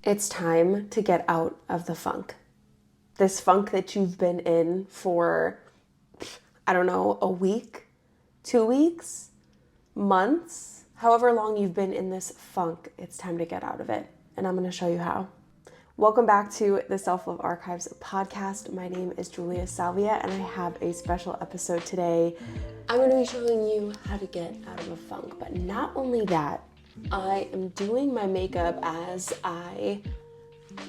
It's time to get out of the funk. This funk that you've been in for, I don't know, a week, 2 weeks, months, however long you've been in this funk, it's time to get out of it. And I'm going to show you how. Welcome back to the Self-Love Archives podcast. My name is Julia Salvia, and I have a special episode today. I'm going to be showing you how to get out of a funk, but not only that, I am doing my makeup as I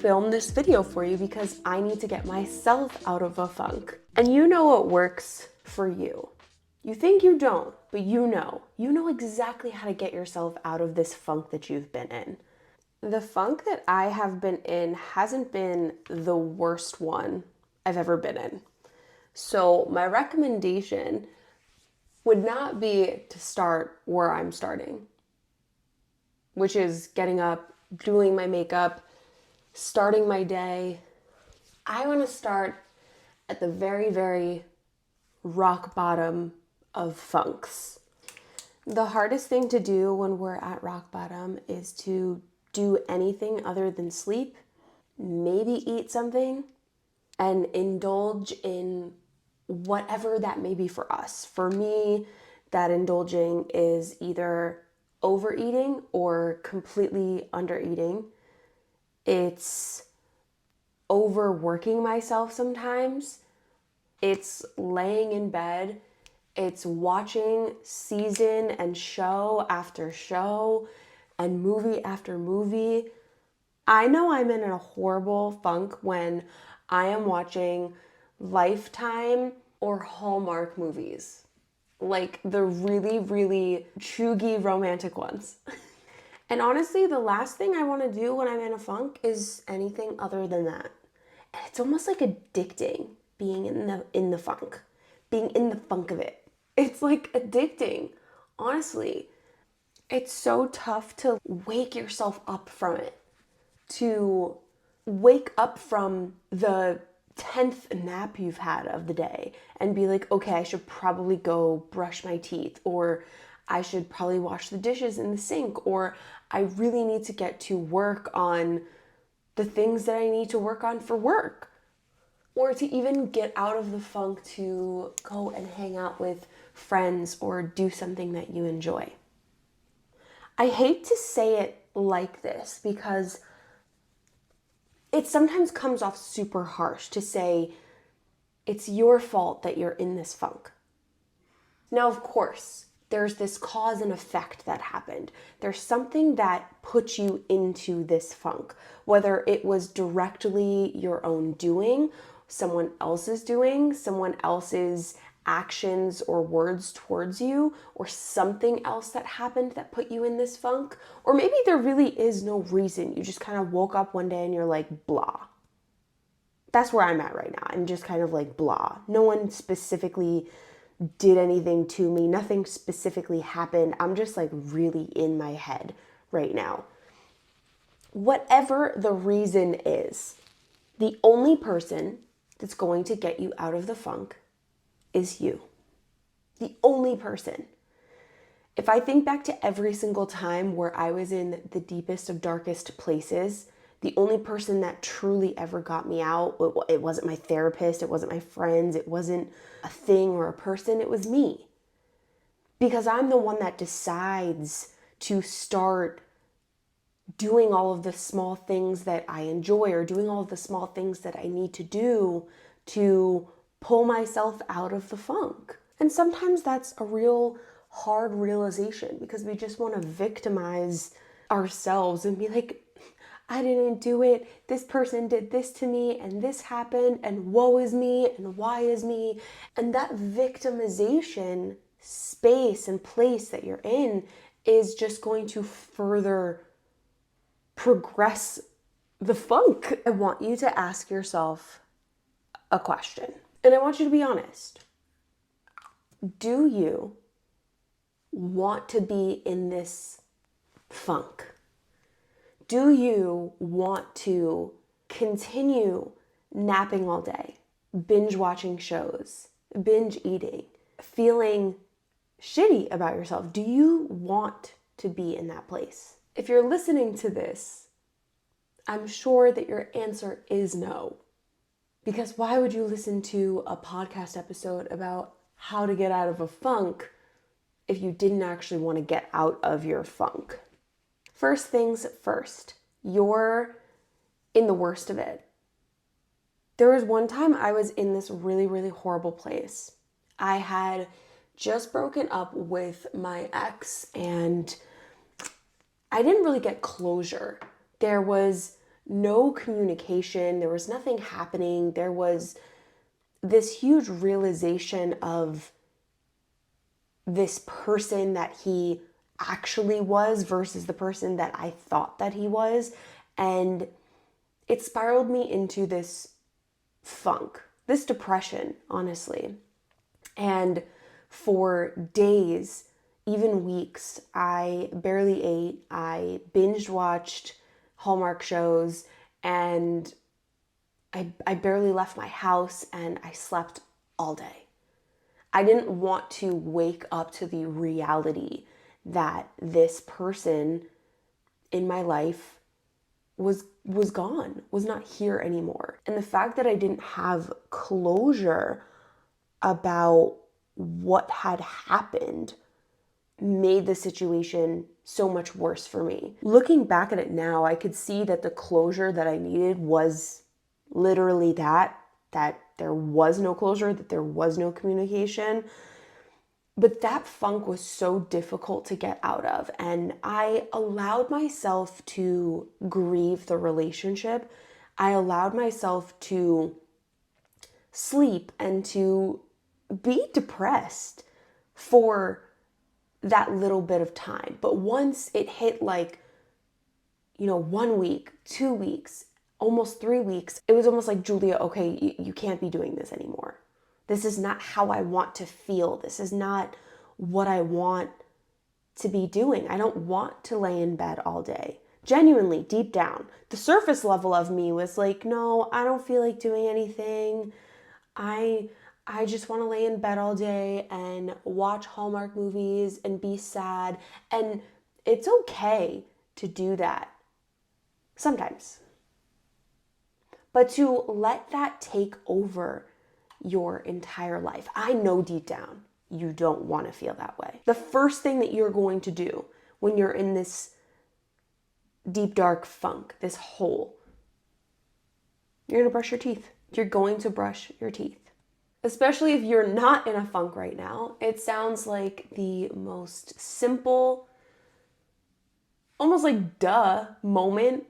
film this video for you because I need to get myself out of a funk. And you know what works for you. You think you don't, but you know exactly how to get yourself out of this funk that you've been in. The funk that I have been in hasn't been the worst one I've ever been in. So my recommendation would not be to start where I'm starting, which is getting up, doing my makeup, starting my day. I want to start at the very, very rock bottom of funks. The hardest thing to do when we're at rock bottom is to do anything other than sleep, maybe eat something, and indulge in whatever that may be for us. For me, that indulging is either overeating or completely undereating. It's overworking myself sometimes. It's laying in bed. It's watching season and show after show and movie after movie. I know I'm in a horrible funk when I am watching Lifetime or Hallmark movies. Like the really, really chuggy romantic ones. And honestly, the last thing I want to do when I'm in a funk is anything other than that. And it's almost like addicting being in the funk, being in the funk of it. It's like addicting, honestly. It's so tough to wake yourself up from it, to wake up from the 10th nap you've had of the day and be like, okay, I should probably go brush my teeth, or I should probably wash the dishes in the sink, or I really need to get to work on the things that I need to work on for work, or to even get out of the funk to go and hang out with friends or do something that you enjoy. I hate to say it like this because it sometimes comes off super harsh to say it's your fault that you're in this funk. Now, of course, there's this cause and effect that happened. There's something that put you into this funk, whether it was directly your own doing, someone else's actions or words towards you, or something else that happened that put you in this funk. Or maybe there really is no reason. You just kind of woke up one day and you're like, blah. That's where I'm at right now. I'm just kind of like blah. No one specifically did anything to me. Nothing specifically happened. I'm just like really in my head right now. Whatever the reason is, the only person that's going to get you out of the funk is you. The only person. If I think back to every single time where I was in the deepest of darkest places, the only person that truly ever got me out, it wasn't my therapist, it wasn't my friends, it wasn't a thing or a person, it was me. Because I'm the one that decides to start doing all of the small things that I enjoy, or doing all of the small things that I need to do to pull myself out of the funk. And sometimes that's a real hard realization because we just want to victimize ourselves and be like, I didn't do it, this person did this to me, and this happened, and woe is me, and why is me? And that victimization space and place that you're in is just going to further progress the funk. I want you to ask yourself a question, and I want you to be honest. Do you want to be in this funk? Do you want to continue napping all day, binge watching shows, binge eating, feeling shitty about yourself? Do you want to be in that place? If you're listening to this I'm sure that your answer is no. Because why would you listen to a podcast episode about how to get out of a funk if you didn't actually want to get out of your funk? First things first, you're in the worst of it. There was one time I was in this really, really horrible place. I had just broken up with my ex and I didn't really get closure. There was no communication. There was nothing happening. There was this huge realization of this person that he actually was versus the person that I thought that he was. And it spiraled me into this funk, this depression, honestly. And for days, even weeks, I barely ate. I binge watched Hallmark shows and I barely left my house and I slept all day. I didn't want to wake up to the reality that this person in my life was gone, was not here anymore. And the fact that I didn't have closure about what had happened made the situation so much worse for me. Looking back at it now, I could see that the closure that I needed was literally that there was no closure, that there was no communication. But that funk was so difficult to get out of, and I allowed myself to grieve the relationship. I allowed myself to sleep and to be depressed for that little bit of time. But once it hit 1 week, 2 weeks, almost 3 weeks, it was almost like, Julia, okay, you can't be doing this anymore. This is not how I want to feel. This is not what I want to be doing. I don't want to lay in bed all day. Genuinely, deep down, the surface level of me was like, no, I don't feel like doing anything. I just want to lay in bed all day and watch Hallmark movies and be sad. And it's okay to do that sometimes. But to let that take over your entire life, I know deep down you don't want to feel that way. The first thing that you're going to do when you're in this deep, dark funk, this hole, you're going to brush your teeth. You're going to brush your teeth. Especially if you're not in a funk right now, it sounds like the most simple, almost like duh moment,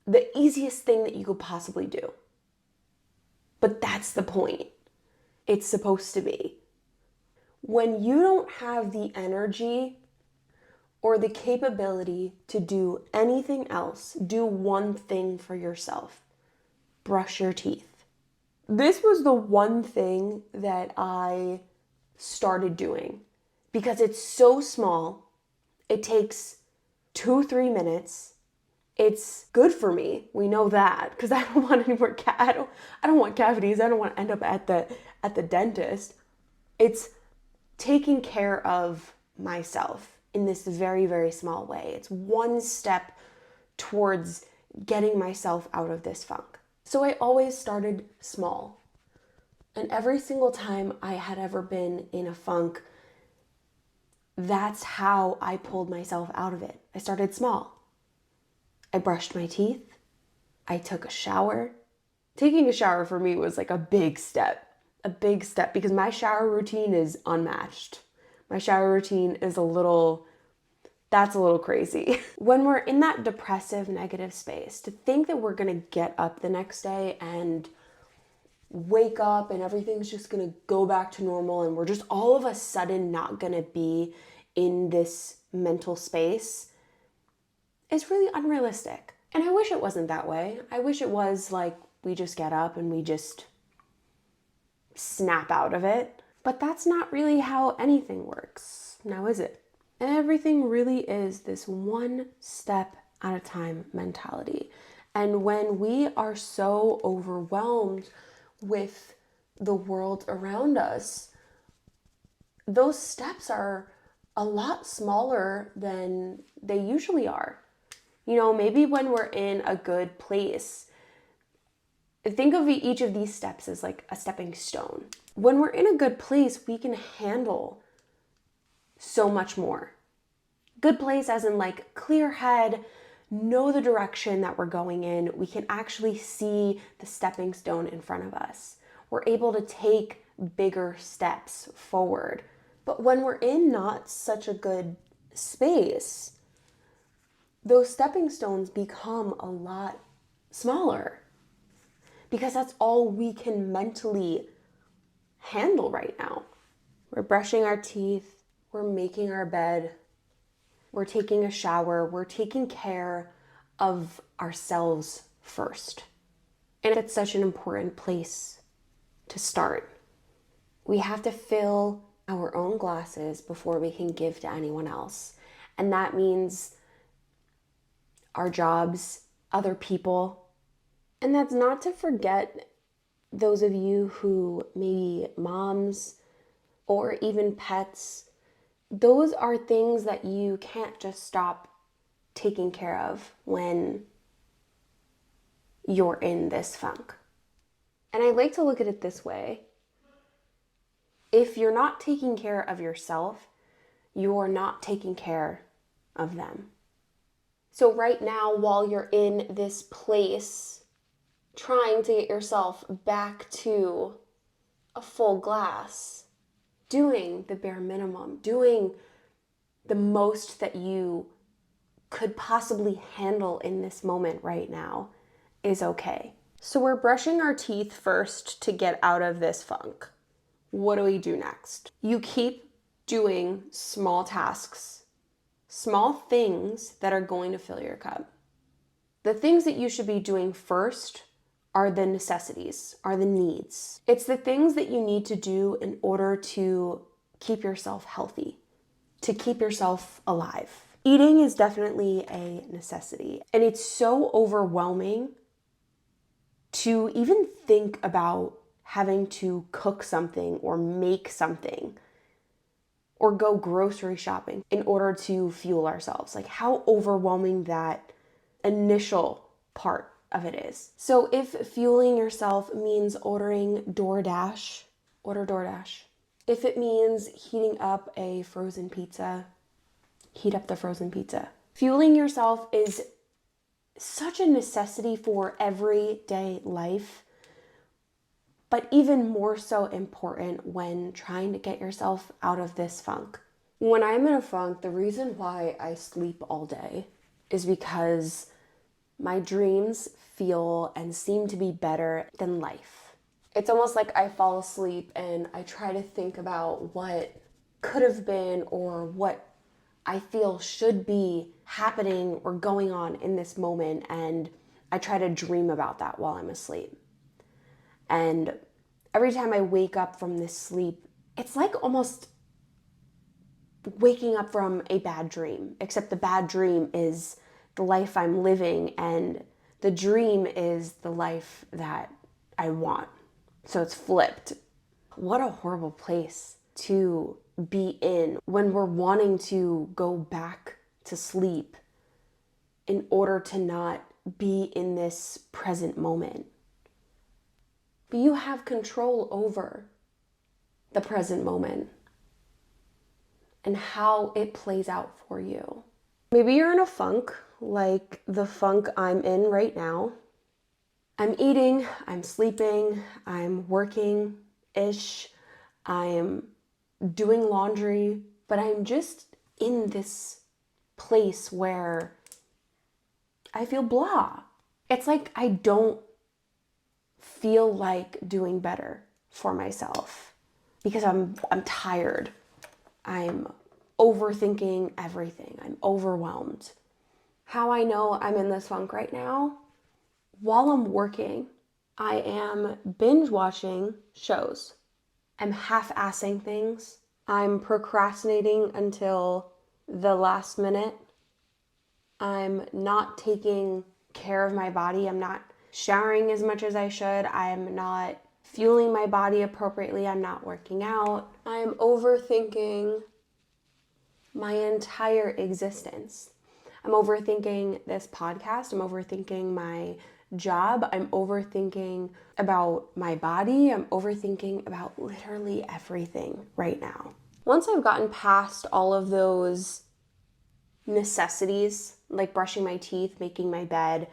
the easiest thing that you could possibly do. But that's the point. It's supposed to be. When you don't have the energy or the capability to do anything else, do one thing for yourself. Brush your teeth. This was the one thing that I started doing because it's so small. It takes 2-3 minutes. It's good for me. We know that because I don't want any more I don't want cavities. I don't want to end up at the dentist. It's taking care of myself in this very, very small way. It's one step towards getting myself out of this funk. So I always started small. And every single time I had ever been in a funk, that's how I pulled myself out of it. I started small. I brushed my teeth. I took a shower. Taking a shower for me was like a big step because my shower routine is unmatched. My shower routine is that's a little crazy. When we're in that depressive, negative space, to think that we're gonna get up the next day and wake up and everything's just gonna go back to normal and we're just all of a sudden not gonna be in this mental space is really unrealistic. And I wish it wasn't that way. I wish it was like we just get up and we just snap out of it. But that's not really how anything works, now is it? Everything really is this one step at a time mentality. And when we are so overwhelmed with the world around us, those steps are a lot smaller than they usually are. You know, maybe when we're in a good place, think of each of these steps as like a stepping stone. When we're in a good place, we can handle so much more. Good place as in like clear head, know the direction that we're going in. We can actually see the stepping stone in front of us. We're able to take bigger steps forward. But when we're in not such a good space, those stepping stones become a lot smaller because that's all we can mentally handle right now. We're brushing our teeth, we're making our bed, we're taking a shower, we're taking care of ourselves first. And it's such an important place to start. We have to fill our own glasses before we can give to anyone else. And that means our jobs, other people. And that's not to forget those of you who maybe moms or even pets. Those are things that you can't just stop taking care of when you're in this funk. And I like to look at it this way. If you're not taking care of yourself, you're not taking care of them. So right now, while you're in this place, trying to get yourself back to a full glass, doing the bare minimum, doing the most that you could possibly handle in this moment right now is okay. So we're brushing our teeth first to get out of this funk. What do we do next? You keep doing small tasks, small things that are going to fill your cup. The things that you should be doing first are the necessities, are the needs. It's the things that you need to do in order to keep yourself healthy, to keep yourself alive. Eating is definitely a necessity, and it's so overwhelming to even think about having to cook something or make something or go grocery shopping in order to fuel ourselves. Like how overwhelming that initial part of it is. So if fueling yourself means ordering DoorDash, order DoorDash. If it means heating up a frozen pizza, heat up the frozen pizza. Fueling yourself is such a necessity for everyday life, but even more so important when trying to get yourself out of this funk. When I'm in a funk, the reason why I sleep all day is because my dreams feel and seem to be better than life. It's almost like I fall asleep and I try to think about what could have been or what I feel should be happening or going on in this moment, and I try to dream about that while I'm asleep. And every time I wake up from this sleep, it's like almost waking up from a bad dream, except the bad dream is the life I'm living and the dream is the life that I want. So it's flipped. What a horrible place to be in when we're wanting to go back to sleep in order to not be in this present moment. But you have control over the present moment and how it plays out for you. Maybe you're in a funk like the funk I'm in right now. I'm eating, I'm sleeping, I'm working-ish, I'm doing laundry, but I'm just in this place where I feel blah. It's like I don't feel like doing better for myself because I'm tired. I'm overthinking everything. I'm overwhelmed. How I know I'm in this funk right now? While I'm working, I am binge watching shows. I'm half-assing things. I'm procrastinating until the last minute. I'm not taking care of my body. I'm not showering as much as I should. I'm not fueling my body appropriately. I'm not working out. I'm overthinking my entire existence. I'm overthinking this podcast. I'm overthinking my job. I'm overthinking about my body. I'm overthinking about literally everything right now. Once I've gotten past all of those necessities, like brushing my teeth, making my bed,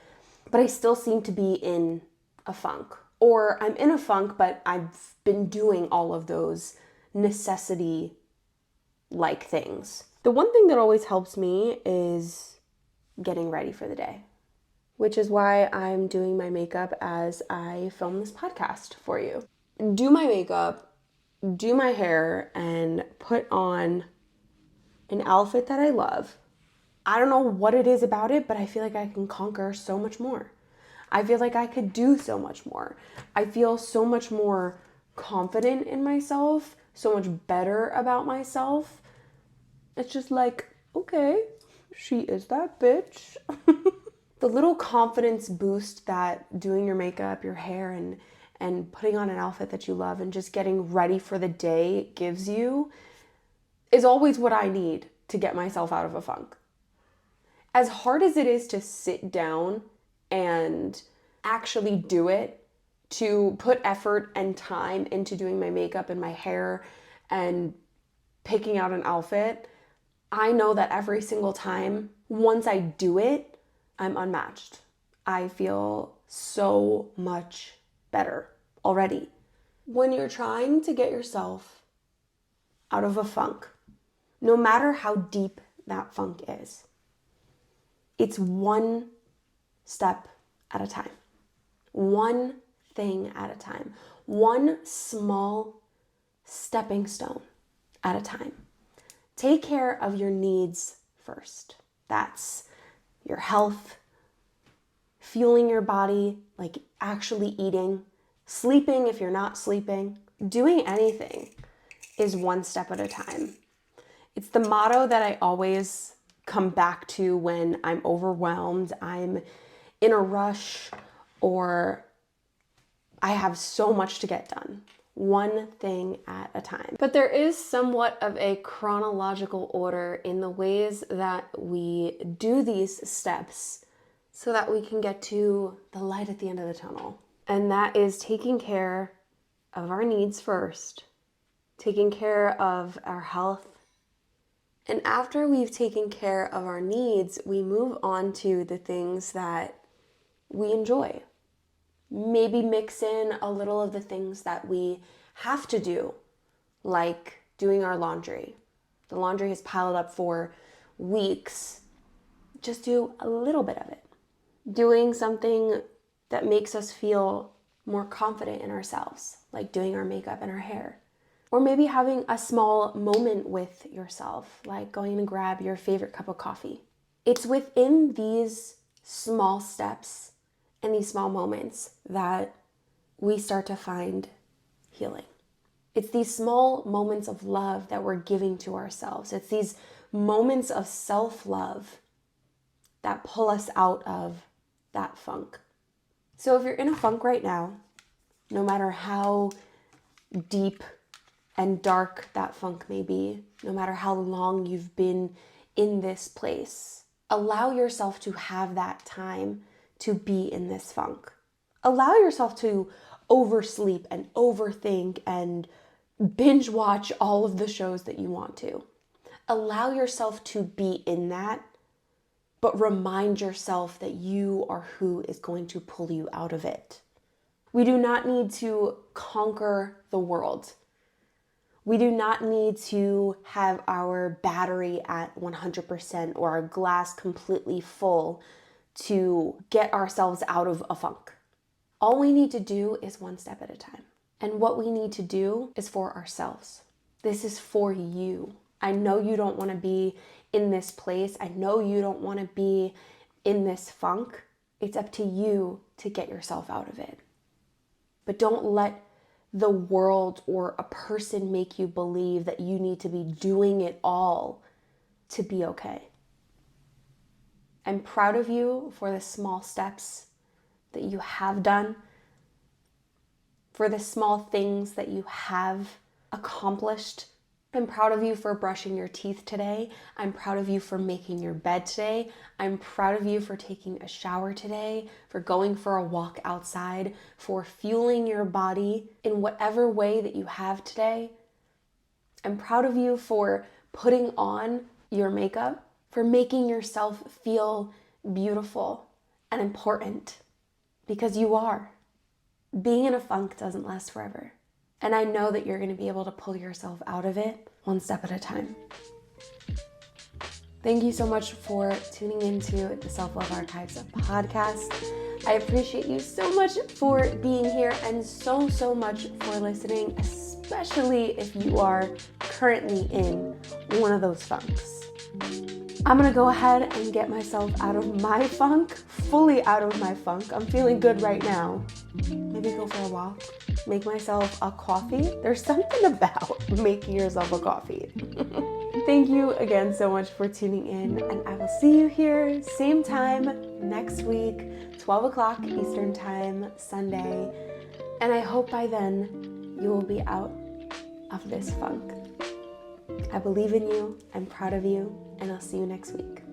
but I still seem to be in a funk. Or I'm in a funk, but I've been doing all of those necessity-like things. The one thing that always helps me is getting ready for the day, which is why I'm doing my makeup as I film this podcast for you. Do my makeup, do my hair, and put on an outfit that I love. I don't know what it is about it, but I feel like I can conquer so much more. I feel like I could do so much more. I feel so much more confident in myself, so much better about myself. It's just like, okay, she is that bitch. The little confidence boost that doing your makeup, your hair, and putting on an outfit that you love and just getting ready for the day gives you is always what I need to get myself out of a funk. As hard as it is to sit down and actually do it, to put effort and time into doing my makeup and my hair and picking out an outfit, I know that every single time, once I do it, I'm unmatched. I feel so much better already. When you're trying to get yourself out of a funk, no matter how deep that funk is, it's one step at a time, one thing at a time, one small stepping stone at a time. Take care of your needs first. That's your health, fueling your body, like actually eating, sleeping if you're not sleeping, doing anything is one step at a time. It's the motto that I always come back to when I'm overwhelmed, I'm in a rush, or I have so much to get done. One thing at a time. But there is somewhat of a chronological order in the ways that we do these steps so that we can get to the light at the end of the tunnel. And that is taking care of our needs first, taking care of our health. And after we've taken care of our needs, we move on to the things that we enjoy. Maybe mix in a little of the things that we have to do, like doing our laundry. The laundry has piled up for weeks. Just do a little bit of it. Doing something that makes us feel more confident in ourselves, like doing our makeup and our hair. Or maybe having a small moment with yourself, like going to grab your favorite cup of coffee. It's within these small steps and these small moments that we start to find healing. It's these small moments of love that we're giving to ourselves. It's these moments of self-love that pull us out of that funk. So if you're in a funk right now, no matter how deep and dark that funk may be, no matter how long you've been in this place, allow yourself to have that time to be in this funk. Allow yourself to oversleep and overthink and binge watch all of the shows that you want to. Allow yourself to be in that, but remind yourself that you are who is going to pull you out of it. We do not need to conquer the world. We do not need to have our battery at 100% or our glass completely full to get ourselves out of a funk. All we need to do is one step at a time. And what we need to do is for ourselves. This is for you. I know you don't want to be in this place. I know you don't want to be in this funk. It's up to you to get yourself out of it. But don't let the world or a person make you believe that you need to be doing it all to be okay. I'm proud of you for the small steps that you have done, for the small things that you have accomplished. I'm proud of you for brushing your teeth today. I'm proud of you for making your bed today. I'm proud of you for taking a shower today, for going for a walk outside, for fueling your body in whatever way that you have today. I'm proud of you for putting on your makeup, for making yourself feel beautiful and important, because you are. Being in a funk doesn't last forever. And I know that you're going to be able to pull yourself out of it one step at a time. Thank you so much for tuning into the Self-Love Archives podcast. I appreciate you so much for being here and so much for listening, especially if you are currently in one of those funks. I'm gonna go ahead and get myself out of my funk, fully out of my funk. I'm feeling good right now. Maybe go for a walk, make myself a coffee. There's something about making yourself a coffee. Thank you again so much for tuning in, and I will see you here same time next week, 12 o'clock Eastern time, Sunday. And I hope by then you will be out of this funk. I believe in you, I'm proud of you, and I'll see you next week.